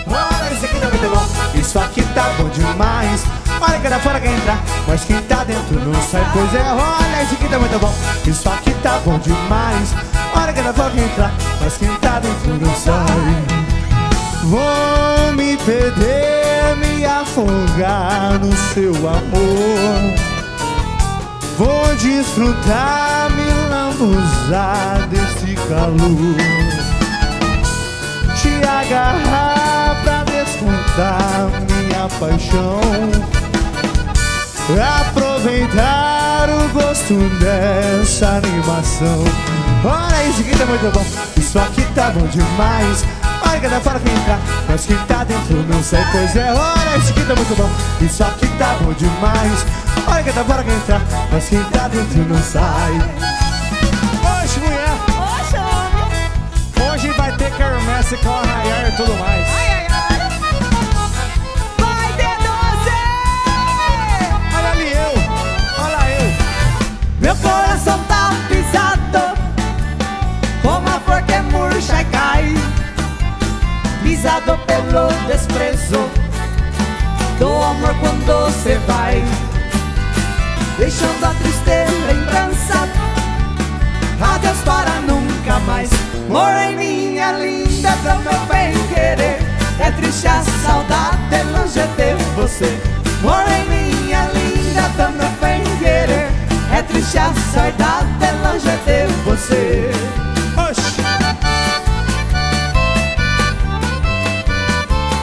Olha, isso aqui tá muito bom. Isso aqui tá bom demais. Olha que da fora quer entrar, mas quem tá dentro não sai. Pois é, olha, isso aqui tá muito bom. Isso aqui tá bom demais. Olha que da fora quer entrar, mas quem tá dentro não sai. Vou me perder, me afogar no seu amor. Vou desfrutar, me lambuzar desse calor. Te agarrar pra descontar minha paixão. Aproveitar o gosto dessa animação. Olha, isso aqui tá muito bom. Isso aqui tá bom demais. Olha que da fora quem entrar, mas quem tá dentro não sai. Pois é, olha, isso aqui tá muito bom. Isso aqui tá bom demais. Olha que da fora quem entrar, mas quem tá dentro não sai. Hoje, mulher. Oxe, homem. Hoje vai ter quermesse com arraiar e tudo mais. Ai, ai, ai. Vai ter doce. Olha ali eu, olha eu. Meu coração tá pisado como a flor que murcha e cai, pisado pelo desprezo do amor quando você vai, deixando a triste lembrança. Adeus para nunca mais. Moreninha linda do meu bem querer, é triste a saudade longe de você. Moreninha linda do meu bem querer, é triste a saudade longe de você. Oxi.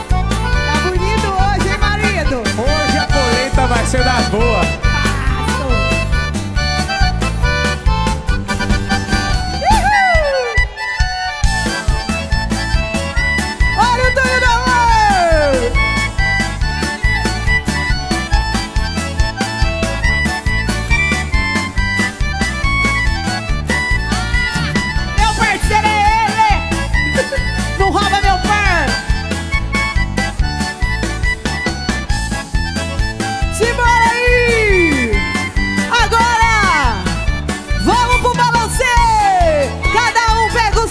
Tá bonito hoje, hein, marido? Hoje a colheita vai ser das boas. Olha o Tonho da Amor! Meu parceiro é ele! Não rouba meu par! Simbora aí! Agora! Vamos pro balancê! Cada um pega o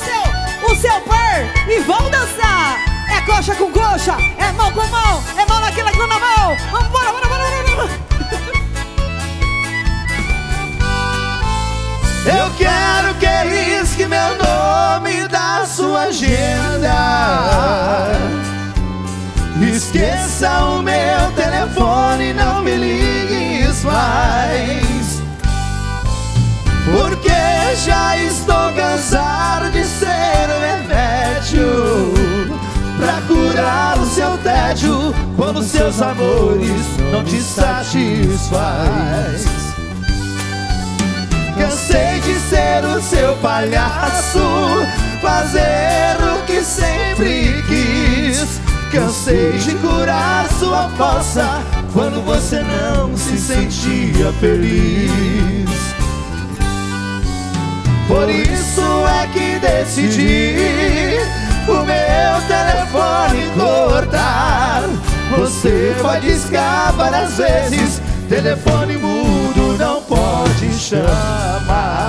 seu par e vamos dançar! É coxa com coxa, é mão com mão, é mão naquela com na mão! Vamos, bora, bora, bora, bora, bora! Eu quero que risque meu nome da sua agenda. Esqueça o meu telefone, não me ligues mais, porque já estou cansado de ser um remédio pra curar o seu tédio quando seus amores não te satisfaz. Cansei de ser o seu palhaço, fazer o que sempre quis. Cansei de curar sua fossa quando você não se sentia feliz. Por isso é que decidi o meu telefone cortar. Você pode discar várias vezes, telefone mudo não pode chamar.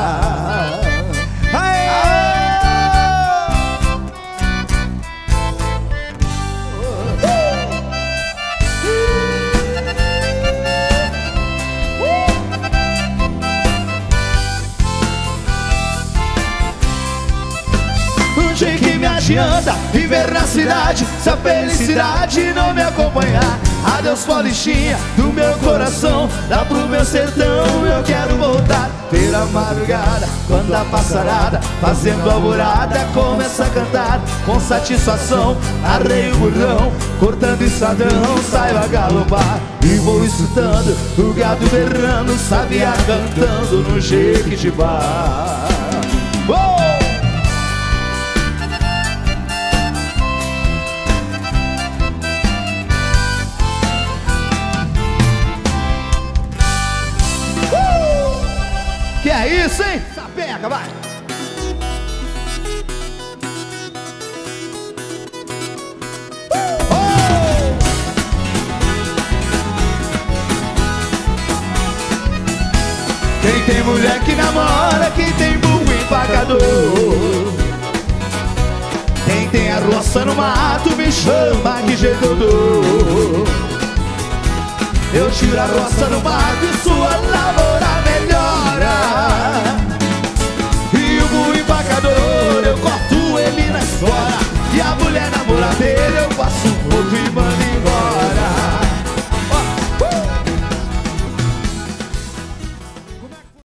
De que me adianta viver na cidade se a felicidade não me acompanhar? Adeus, polichinha do meu coração, dá pro meu sertão, eu quero voltar. Ter a madrugada, quando a passarada, fazendo alvorada, começa a cantar com satisfação. Arreio o burrão, cortando estradão, saio a galopar e vou escutando o gado berrando, sabiá cantando no Jequitibá. Que é isso, hein? Sapeca, vai! Quem tem mulher que namora, quem tem burro empacador, quem tem a rua roça no mato, me chama, que jeito eu dou. Eu tiro a roça no mato e sua lavoura